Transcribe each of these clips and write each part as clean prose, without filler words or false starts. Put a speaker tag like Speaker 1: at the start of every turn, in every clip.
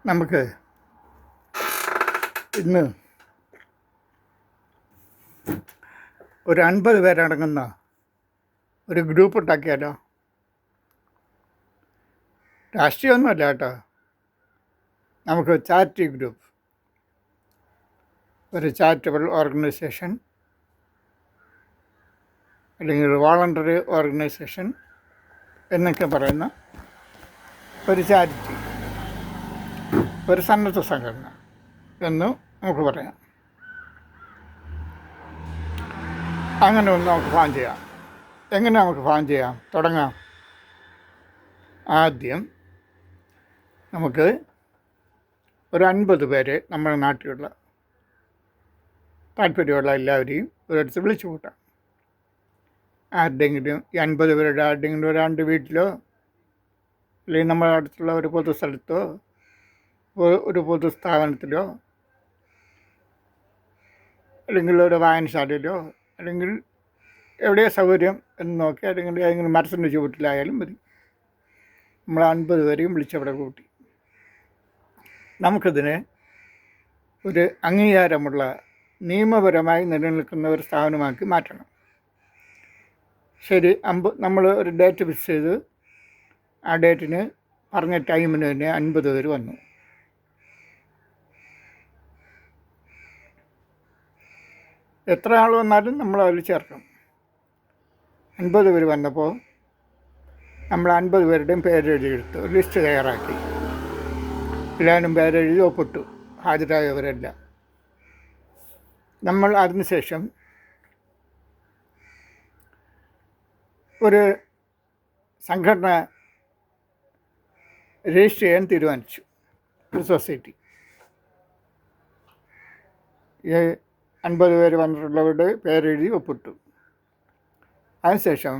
Speaker 1: നമുക്ക് ഇന്ന് ഒരു 50 പേരടങ്ങുന്ന ഒരു ഗ്രൂപ്പ് ഉണ്ടാക്കിയാലോ? രാഷ്ട്രീയമൊന്നുമല്ല കേട്ടോ, നമുക്ക് ചാരിറ്റി ഗ്രൂപ്പ്, ഒരു ചാരിറ്റബിൾ ഓർഗനൈസേഷൻ അല്ലെങ്കിൽ വോളണ്ടറി ഓർഗനൈസേഷൻ എന്നൊക്കെ പറയുന്ന ഒരു ചാരിറ്റി, ഒരു സന്നദ്ധ സംഘടന എന്ന് നമുക്ക് പറയാം. അങ്ങനെ ഒന്ന് നമുക്ക് പ്ലാൻ ചെയ്യാം. എങ്ങനെ നമുക്ക് പ്ലാൻ ചെയ്യാം? തുടങ്ങാം. ആദ്യം നമുക്ക് ഒരു 50 പേരെ നമ്മുടെ നാട്ടിലുള്ള താല്പര്യമുള്ള എല്ലാവരെയും ഒരിടത്ത് വിളിച്ചു കൂട്ടാം. ആരുടെയെങ്കിലും ഈ 50 പേരുടെ ആരുടെയെങ്കിലും ഒരാണ്ട് വീട്ടിലോ അല്ലെങ്കിൽ നമ്മുടെ അടുത്തുള്ള ഒരു പൊതുസ്ഥലത്തോ ഒരു പൊതുസ്ഥാപനത്തിലോ അല്ലെങ്കിൽ ഒരു വായനശാലയിലോ അല്ലെങ്കിൽ എവിടെയോ സൗകര്യം എന്ന് നോക്കി, അല്ലെങ്കിൽ ഏതെങ്കിലും മരത്തിൻ്റെ ചുവട്ടിലായാലും മതി. നമ്മൾ 50 പേരെയും വിളിച്ചവിടെ കൂട്ടി നമുക്കിതിനെ ഒരു അംഗീകാരമുള്ള നിയമപരമായി നിലനിൽക്കുന്ന ഒരു സ്ഥാപനമാക്കി മാറ്റണം. ശരി, നമ്മൾ ഒരു ഡേറ്റ് ഫിക്സ് ചെയ്ത് ആ ഡേറ്റിന് പറഞ്ഞ ടൈമിന് തന്നെ 50 പേര് വന്നു. എത്ര ആൾ വന്നാലും നമ്മൾ അതിൽ ചേർക്കണം. 50 പേര് വന്നപ്പോൾ നമ്മൾ 50 പേരുടെയും പേരെഴുതിയെടുത്ത് ഒരു ലിസ്റ്റ് തയ്യാറാക്കി. എല്ലാവരും പേരെഴുതി ഒപ്പിട്ടു, ഹാജരായവരെല്ലാം. നമ്മൾ അതിനുശേഷം ഒരു സംഘടന രജിസ്റ്റർ ചെയ്യാൻ തീരുമാനിച്ചു, ഒരു സൊസൈറ്റി. ഈ 50 പേര് വന്നിട്ടുള്ളവരുടെ പേരെഴുതി ഒപ്പിട്ടു. അതിനുശേഷം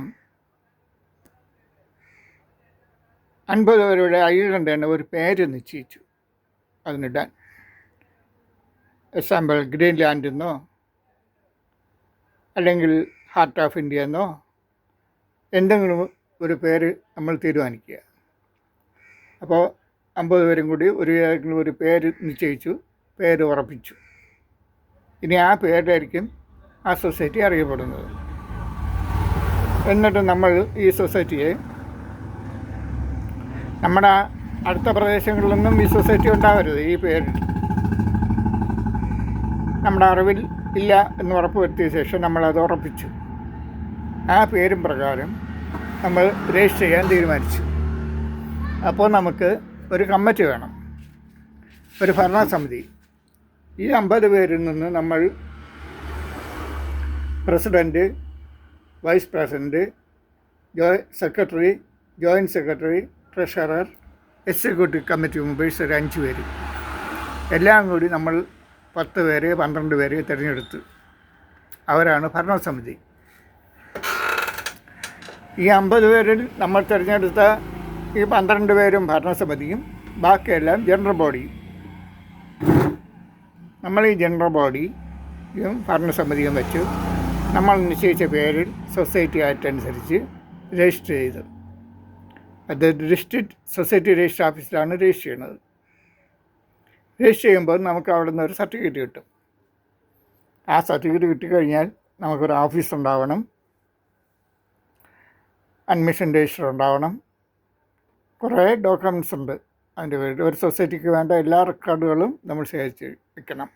Speaker 1: 50 പേരുടെ ഐഡൻ്റ് തന്നെ ഒരു പേര് നിശ്ചയിച്ചു അതിനിടാൻ. എക്സാമ്പിൾ ഗ്രീൻലാൻഡ് എന്നോ അല്ലെങ്കിൽ ഹാർട്ട് ഓഫ് ഇന്ത്യ എന്നോ എന്തെങ്കിലും ഒരു പേര് നമ്മൾ തീരുമാനിക്കുക. അപ്പോൾ 50 പേരും കൂടി ഏതെങ്കിലും ഒരു പേര് നിശ്ചയിച്ചു, പേര് ഉറപ്പിച്ചു. ഇനി ആ പേരിലായിരിക്കും ആ സൊസൈറ്റി അറിയപ്പെടുന്നത്. എന്നിട്ട് നമ്മൾ ഈ സൊസൈറ്റിയെ നമ്മുടെ അടുത്ത പ്രദേശങ്ങളിലൊന്നും ഈ സൊസൈറ്റി ഉണ്ടാവരുത്. ഈ പേരിൽ നമ്മുടെ അറിവിൽ ഇല്ല എന്ന് ഉറപ്പ് വരുത്തിയ ശേഷം നമ്മളത് ഉറപ്പിച്ചു. ആ പേരും പ്രകാരം നമ്മൾ രജിസ്റ്റർ ചെയ്യാൻ തീരുമാനിച്ചു. അപ്പോൾ നമുക്ക് ഒരു കമ്മിറ്റി വേണം, ഒരു ഭരണസമിതി. ഈ 50 പേരിൽ നിന്ന് നമ്മൾ president, vice president, secretary, joint secretary, treasurer, executive committee members ഒരു 5 പേര്, എല്ലാം കൂടി നമ്മൾ 10 പേരെ 12 പേരെ തിരഞ്ഞെടുത്ത് അവരാണ് ഭരണസമിതി. ഈ 50 പേരിൽ നമ്മൾ തിരഞ്ഞെടുത്ത ഈ 12 പേരും ഭരണസമിതിയും ബാക്കിയെല്ലാം ജനറൽ ബോഡിയും. നമ്മൾ ഈ ജനറൽ ബോഡിയും ഭരണസമിതിയും വെച്ച് നമ്മൾ നിശ്ചയിച്ച പേരിൽ സൊസൈറ്റി ആക്ട് അനുസരിച്ച് രജിസ്റ്റർ ചെയ്തു. അത് ഡിസ്ട്രിക്റ്റ് സൊസൈറ്റി രജിസ്റ്റർ ഓഫീസിലാണ് രജിസ്റ്റർ ചെയ്യുന്നത്. രജിസ്റ്റർ ചെയ്യുമ്പോൾ നമുക്ക് അവിടെ നിന്ന് ഒരു സർട്ടിഫിക്കറ്റ് കിട്ടും. ആ സർട്ടിഫിക്കറ്റ് കിട്ടിക്കഴിഞ്ഞാൽ നമുക്കൊരു ഓഫീസ് ഉണ്ടാവണം, അഡ്മിഷൻ രജിസ്റ്റർ ഉണ്ടാവണം, കുറേ ഡോക്യുമെൻറ്റ്സ് ഉണ്ട് അതിൻ്റെ പേരിൽ. ഒരു സൊസൈറ്റിക്ക് വേണ്ട എല്ലാ റെക്കോർഡുകളും നമ്മൾ ശേഖരിച്ച് വയ്ക്കണം.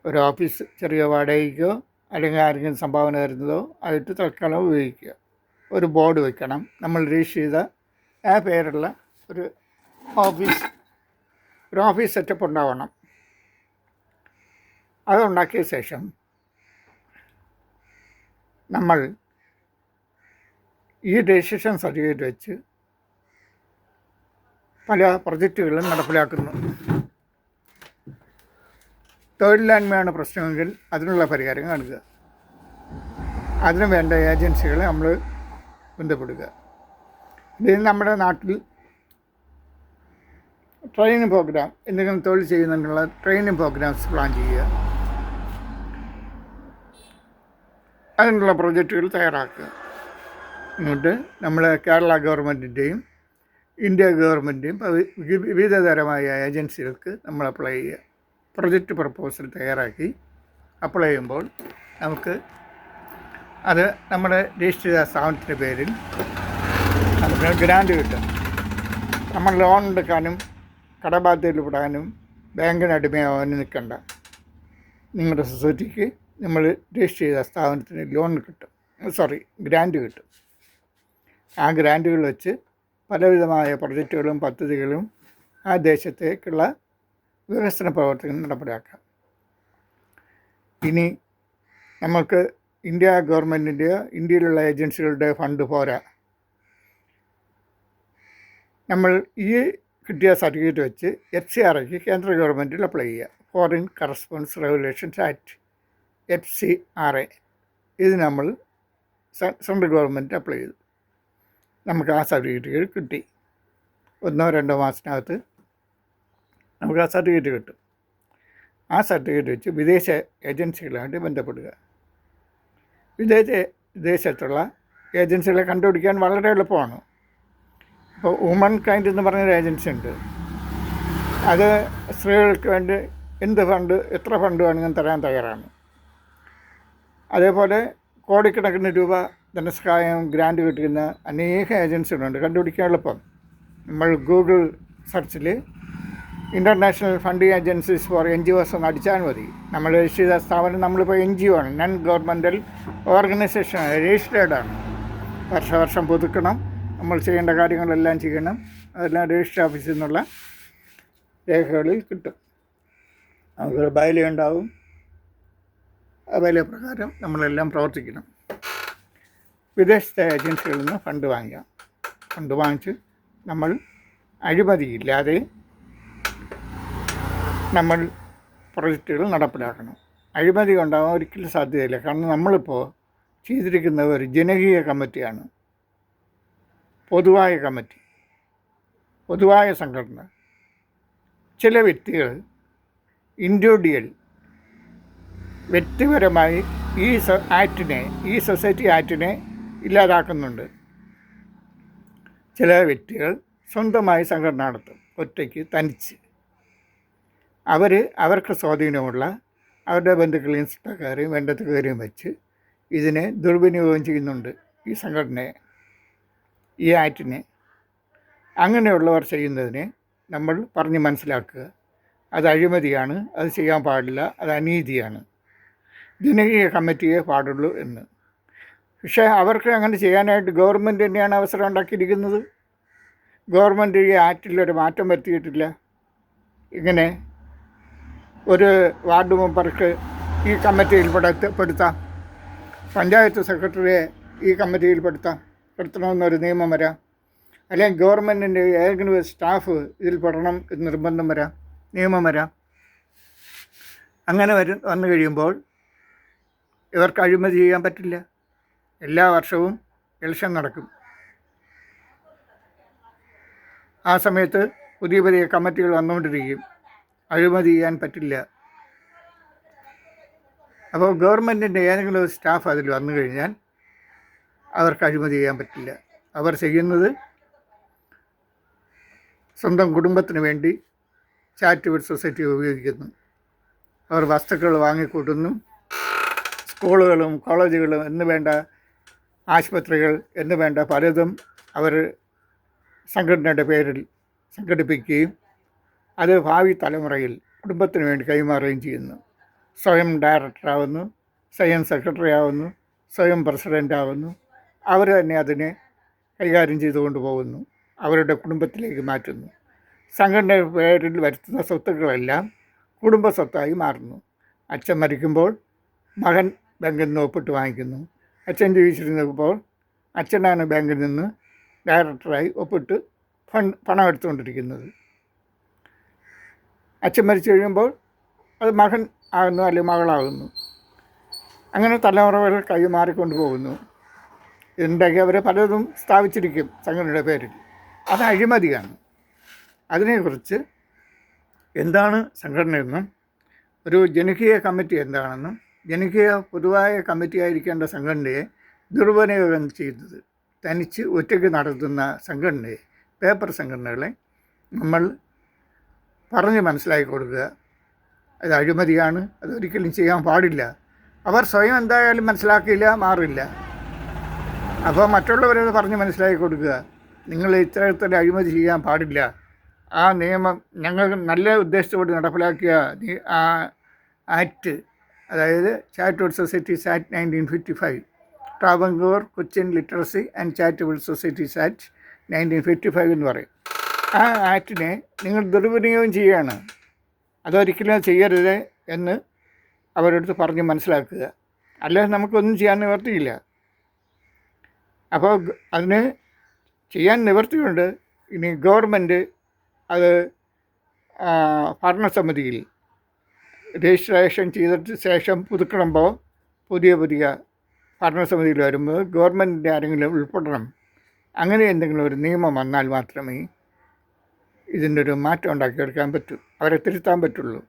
Speaker 1: ഒരു ഓഫീസ് ചെറിയ വാടകയ്ക്കോ അല്ലെങ്കിൽ ആരെങ്കിലും സംഭാവന തരുന്നതോ ആയിട്ട് തൽക്കാലം ഉപയോഗിക്കുക. ഒരു ബോർഡ് വയ്ക്കണം, നമ്മൾ രജിസ്റ്റർ ചെയ്ത ആ പേരുള്ള ഒരു ഓഫീസ് സെറ്റപ്പ് ഉണ്ടാവണം. അതുണ്ടാക്കിയ ശേഷം നമ്മൾ ഈ രജിസ്ട്രേഷൻ സർട്ടിഫിക്കറ്റ് വെച്ച് പല പ്രൊജക്റ്റുകളും നടപ്പിലാക്കുന്നു. തൊഴിലില്ലായ്മയാണ് പ്രശ്നമെങ്കിൽ അതിനുള്ള പരിഹാരം കാണുക. അതിന് വേണ്ട ഏജൻസികളെ നമ്മൾ ബന്ധപ്പെടുക. ഇതിന് നമ്മുടെ നാട്ടിൽ ട്രെയിനിങ് പ്രോഗ്രാം, എന്തെങ്കിലും തൊഴിൽ ചെയ്യുന്നതിനുള്ള ട്രെയിനിങ് പ്രോഗ്രാംസ് പ്ലാൻ ചെയ്യുക. അതിനുള്ള പ്രൊജക്റ്റുകൾ തയ്യാറാക്കുക. എന്നിട്ട് നമ്മൾ കേരള ഗവൺമെൻറ്റിൻ്റെയും ഇന്ത്യ ഗവൺമെൻറ്റും വിവിധതരമായ ഏജൻസികൾക്ക് നമ്മൾ അപ്ലൈ ചെയ്യുക. പ്രൊജക്റ്റ് പ്രപ്പോസൽ തയ്യാറാക്കി അപ്ലൈ ചെയ്യുമ്പോൾ നമുക്ക് അത് നമ്മുടെ രജിസ്റ്റർ ചെയ്ത സ്ഥാപനത്തിൻ്റെ പേരിൽ നമുക്ക് ഗ്രാൻഡ് കിട്ടും. നമ്മൾ ലോൺ എടുക്കാനും കടബാധ്യതയിൽ പെടാനും ബാങ്കിന് അടിമയാവാനും നിൽക്കണ്ട. നിങ്ങളുടെ സൊസൈറ്റിക്ക് നമ്മൾ രജിസ്റ്റർ ചെയ്ത സ്ഥാപനത്തിന് ലോൺ കിട്ടും, ഗ്രാൻഡ് കിട്ടും. ആ ഗ്രാൻറ്റുകൾ വെച്ച് പലവിധമായ പ്രൊജക്റ്റുകളും പദ്ധതികളും ആ ദേശത്തേക്കുള്ള വികസന പ്രവർത്തനങ്ങൾ നടപ്പിലാക്കാം. ഇനി നമുക്ക് ഇന്ത്യ ഗവൺമെൻറ്റിൻ്റെയോ ഇന്ത്യയിലുള്ള ഏജൻസികളുടെ ഫണ്ട് പോരാ. നമ്മൾ ഈ കിട്ടിയ സർട്ടിഫിക്കറ്റ് വെച്ച് FCRAയ്ക്ക് കേന്ദ്ര ഗവൺമെൻറ്റിൽ അപ്ലൈ ചെയ്യുക. Foreign correspondence regulations act FCRA. ഇത് നമ്മൾ സെൻട്രൽ ഗവൺമെൻറ് അപ്ലൈ ചെയ്തു. നമുക്ക് ആ സർട്ടിഫിക്കറ്റ് കിട്ടി. 1-2 മാസത്തിനകത്ത് നമുക്ക് ആ സർട്ടിഫിക്കറ്റ് കിട്ടും. ആ സർട്ടിഫിക്കറ്റ് വെച്ച് വിദേശ ഏജൻസികളുമായിട്ട് ബന്ധപ്പെടുക. വിദേശത്തുള്ള ഏജൻസികളെ കണ്ടുപിടിക്കാൻ വളരെ എളുപ്പമാണ്. ഇപ്പോൾ വുമൺ കൈൻഡ് എന്ന് പറഞ്ഞൊരു ഏജൻസി ഉണ്ട്. അത് സ്ത്രീകൾക്ക് വേണ്ടി എന്ത് ഫണ്ട്, എത്ര ഫണ്ട് വേണമെങ്കിലും തരാൻ തയ്യാറാണ്. അതേപോലെ കോടിക്കണക്കിന് രൂപ ധനസഹായം ഗ്രാൻഡ് കിട്ടുന്ന അനേക ഏജൻസികളുണ്ട്. കണ്ടുപിടിക്കാൻ എളുപ്പം. നമ്മൾ ഗൂഗിൾ സെർച്ചിൽ international funding agencies for NGOs എന്ന് അടിച്ചാൽ മതി. നമ്മൾ രജിസ്റ്റർ ചെയ്ത സ്ഥാപനം നമ്മളിപ്പോൾ NGO ആണ്, നോൺ ഗവൺമെൻറ്റൽ ഓർഗനൈസേഷൻ, രജിസ്റ്റേർഡാണ്. വർഷം പുതുക്കണം. നമ്മൾ ചെയ്യേണ്ട കാര്യങ്ങളെല്ലാം ചെയ്യണം. അതെല്ലാം രജിസ്റ്റർ ഓഫീസിൽ നിന്നുള്ള രേഖകളിൽ കിട്ടും. നമുക്കൊരു ബൈല ഉണ്ടാവും. ആ ബൈല പ്രകാരം നമ്മളെല്ലാം പ്രവർത്തിക്കണം. വിദേശത്തെ ഏജൻസികളിൽ നിന്ന് ഫണ്ട് വാങ്ങിക്കാം. ഫണ്ട് വാങ്ങിച്ച് നമ്മൾ അഴിമതിയില്ലാതെ നമ്മൾ പ്രൊജക്റ്റുകൾ നടപ്പിലാക്കണം. അഴിമതി ഉണ്ടാകാൻ ഒരിക്കലും സാധ്യതയില്ല. കാരണം നമ്മളിപ്പോൾ ചെയ്തിരിക്കുന്ന ഒരു ജനകീയ കമ്മിറ്റിയാണ്, പൊതുവായ കമ്മിറ്റി, പൊതുവായ സംഘടന. ചില വ്യക്തികൾ ഇൻഡിവിജ്വൽ വ്യക്തിപരമായി ഈ സൊസൈറ്റി ആക്ടിനെ ഇല്ലാതാക്കുന്നുണ്ട്. ചില വ്യക്തികൾ സ്വന്തമായി സംഘടന നടത്തും, ഒറ്റയ്ക്ക്, തനിച്ച്. അവർക്ക് സ്വാധീനമുള്ള അവരുടെ ബന്ധുക്കളെയും ഇഷ്ടക്കാരെയും വേണ്ടത്തുകാരെയും വെച്ച് ഇതിനെ ദുർവിനിയോഗം ചെയ്യുന്നുണ്ട്, ഈ സംഘടനയെ, ഈ ആക്ടിനെ. അങ്ങനെയുള്ളവർ ചെയ്യുന്നതിനെ നമ്മൾ പറഞ്ഞ് മനസ്സിലാക്കുക. അത് അഴിമതിയാണ്, അത് ചെയ്യാൻ പാടില്ല, അത് അനീതിയാണ്, ജനകീയ കമ്മിറ്റിയെ പാടുള്ളൂ എന്ന്. പക്ഷേ അവർക്ക് അങ്ങനെ ചെയ്യാനായിട്ട് ഗവൺമെൻറ് തന്നെയാണ് അവസരം ഉണ്ടാക്കിയിരിക്കുന്നത്. ഗവൺമെൻറ് ഈ ആക്റ്റിലൊരു മാറ്റം വരുത്തിയിട്ടില്ല. ഇങ്ങനെ ഒരു വാർഡ് മെമ്പർക്ക് ഈ കമ്മിറ്റിയിൽ പെടുത്താം, പഞ്ചായത്ത് സെക്രട്ടറിയെ ഈ കമ്മിറ്റിയിൽ പെടുത്തണമെന്നൊരു നിയമം വരാം. അല്ലെങ്കിൽ ഗവൺമെൻറ്റിൻ്റെ ഏതെങ്കിലും ഒരു സ്റ്റാഫ് ഇതിൽ പെടണം എന്ന് നിർബന്ധം വരാം, നിയമം വരാം. അങ്ങനെ വന്നു കഴിയുമ്പോൾ ഇവർക്ക് അഴിമതി ചെയ്യാൻ പറ്റില്ല. എല്ലാ വർഷവും ഇലക്ഷൻ നടക്കും. ആ സമയത്ത് പുതിയ പുതിയ കമ്മിറ്റികൾ വന്നുകൊണ്ടിരിക്കും. അഴിമതി ചെയ്യാൻ പറ്റില്ല. അപ്പോൾ ഗവൺമെൻറ്റിൻ്റെ ഏതെങ്കിലും ഒരു സ്റ്റാഫ് അതിൽ വന്നു കഴിഞ്ഞാൽ അവർക്ക് അഴിമതി ചെയ്യാൻ പറ്റില്ല. അവർ ചെയ്യുന്നത് സ്വന്തം കുടുംബത്തിന് വേണ്ടി ചാരിറ്റബിൾ സൊസൈറ്റി ഉപയോഗിക്കുന്നു. അവർ വസ്തുക്കൾ വാങ്ങിക്കൂട്ടുന്നു. സ്കൂളുകളും കോളേജുകളും എന്ന് വേണ്ട, ആശുപത്രികൾ എന്ന് വേണ്ട പലതും അവർ സംഘടനയുടെ പേരിൽ സംഘടിപ്പിക്കുകയും അത് ഭാവി തലമുറയിൽ കുടുംബത്തിന് വേണ്ടി കൈമാറുകയും ചെയ്യുന്നു. സ്വയം ഡയറക്ടറാവുന്നു, സ്വയം സെക്രട്ടറി ആവുന്നു, സ്വയം പ്രസിഡൻ്റ് ആവുന്നു. അവർ തന്നെ അതിനെ കൈകാര്യം ചെയ്തുകൊണ്ട് പോകുന്നു, അവരുടെ കുടുംബത്തിലേക്ക് മാറ്റുന്നു. സംഘടനയുടെ പേരിൽ വരുത്തുന്ന സ്വത്തുക്കളെല്ലാം കുടുംബ സ്വത്തായി മാറുന്നു. അച്ഛൻ മരിക്കുമ്പോൾ മകൻ ബാങ്കിൽ നിന്ന് ഒപ്പിട്ട് വാങ്ങിക്കുന്നു. അച്ഛൻ ജീവിച്ചിരുന്നപ്പോൾ അച്ഛനാണ് ബാങ്കിൽ നിന്ന് ഡയറക്ടറായി ഒപ്പിട്ട് പണം എടുത്തുകൊണ്ടിരിക്കുന്നത്. അച്ഛൻ മരിച്ചു കഴിയുമ്പോൾ അത് മകൻ ആകുന്നു, അല്ലെങ്കിൽ മകളാകുന്നു. അങ്ങനെ തലമുറകൾ കൈമാറിക്കൊണ്ട് പോകുന്നു. ഇതിൻ്റെയൊക്കെ അവർ പലതും സ്ഥാപിച്ചിരിക്കും സംഘടനയുടെ പേരിൽ. അത് അഴിമതിയാണ്. അതിനെക്കുറിച്ച് എന്താണ് സംഘടനയെന്നും ഒരു ജനകീയ കമ്മിറ്റി എന്താണെന്നും ജനകീയ പൊതുവായ കമ്മിറ്റി ആയിരിക്കേണ്ട സംഘടനയെ ദുർവിനിയോഗം ചെയ്യുന്നത്, തനിച്ച് ഒറ്റയ്ക്ക് നടത്തുന്ന സംഘടനയെ പേപ്പർ സംഘടനകളെ നമ്മൾ പറഞ്ഞ് മനസ്സിലാക്കി കൊടുക്കുക. അത് അഴിമതിയാണ്, അതൊരിക്കലും ചെയ്യാൻ പാടില്ല. അവർ സ്വയം എന്തായാലും മനസ്സിലാക്കില്ല, മാറില്ല. അപ്പോൾ മറ്റുള്ളവരത് പറഞ്ഞ് മനസ്സിലാക്കി കൊടുക്കുക. നിങ്ങൾ ഇത്തരത്തിൽ അഴിമതി ചെയ്യാൻ പാടില്ല. ആ നിയമം ഞങ്ങൾ നല്ല ഉദ്ദേശത്തോടെ നടപ്പിലാക്കിയ ആ ആക്ട്, അതായത് charitable societies act 1955, Travancore Cochin literacy and charitable societies act 1955 എന്ന് പറയും. ആ ആക്ടിനെ നിങ്ങൾ ദുർവിനിയോഗം ചെയ്യുകയാണ്. അതൊരിക്കലും ചെയ്യരുത് എന്ന് അവരടുത്ത് പറഞ്ഞ് മനസ്സിലാക്കുക. അല്ലാതെ നമുക്കൊന്നും ചെയ്യാൻ നിവർത്തിയില്ല. അപ്പോൾ അതിന് ചെയ്യാൻ നിവർത്തിയുണ്ട്. ഇനി ഗവൺമെൻറ് അത് ഭരണസമിതിയിൽ രജിസ്ട്രേഷൻ ചെയ്തിട്ട് ശേഷം പുതുക്കണമ്പോൾ പുതിയ ഭരണസമിതിയിൽ വരുമ്പോൾ ഗവൺമെൻറ്റിൻ്റെ ആരെങ്കിലും ഉൾപ്പെടണം. അങ്ങനെ എന്തെങ്കിലും ഒരു നിയമം വന്നാൽ മാത്രമേ ഇതിൻ്റെ ഒരു മാറ്റം ഉണ്ടാക്കിയെടുക്കാൻ പറ്റൂ, അവരെ തിരുത്താൻ പറ്റുള്ളൂ.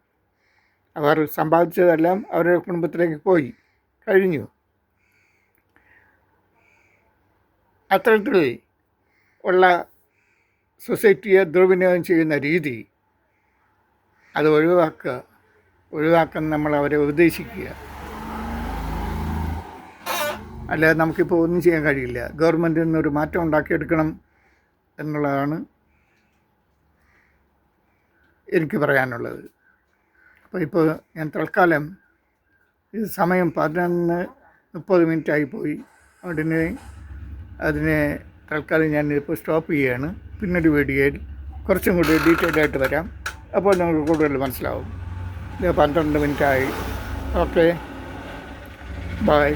Speaker 1: അവർ സമ്പാദിച്ചതെല്ലാം അവരുടെ കുടുംബത്തിലേക്ക് പോയി കഴിഞ്ഞു. അത്തരത്തിൽ ഉള്ള സൊസൈറ്റിയെ ദുർവിനിയോഗം ചെയ്യുന്ന രീതി അത് ഒഴിവാക്കാൻ നമ്മൾ അവരെ ഉപദേശിക്കുക. അല്ലാതെ നമുക്കിപ്പോൾ ഒന്നും ചെയ്യാൻ കഴിയില്ല. ഗവൺമെൻറ്റിൽ നിന്നൊരു മാറ്റം ഉണ്ടാക്കിയെടുക്കണം എന്നുള്ളതാണ് എനിക്ക് പറയാനുള്ളത്. അപ്പോൾ ഇപ്പോൾ ഞാൻ തൽക്കാലം ഇത് സമയം 11:30 ആയിപ്പോയി. ഉടനെ അതിനെ തൽക്കാലം ഞാൻ ഇപ്പോൾ സ്റ്റോപ്പ് ചെയ്യുകയാണ്. പിന്നൊരു വീഡിയോയിൽ കുറച്ചും കൂടി ഡീറ്റെയിൽ ആയിട്ട് വരാം. അപ്പോൾ നിങ്ങൾക്ക് കൂടുതൽ മനസ്സിലാവും. ഇത് 12 മിനിറ്റായി. Okay, by.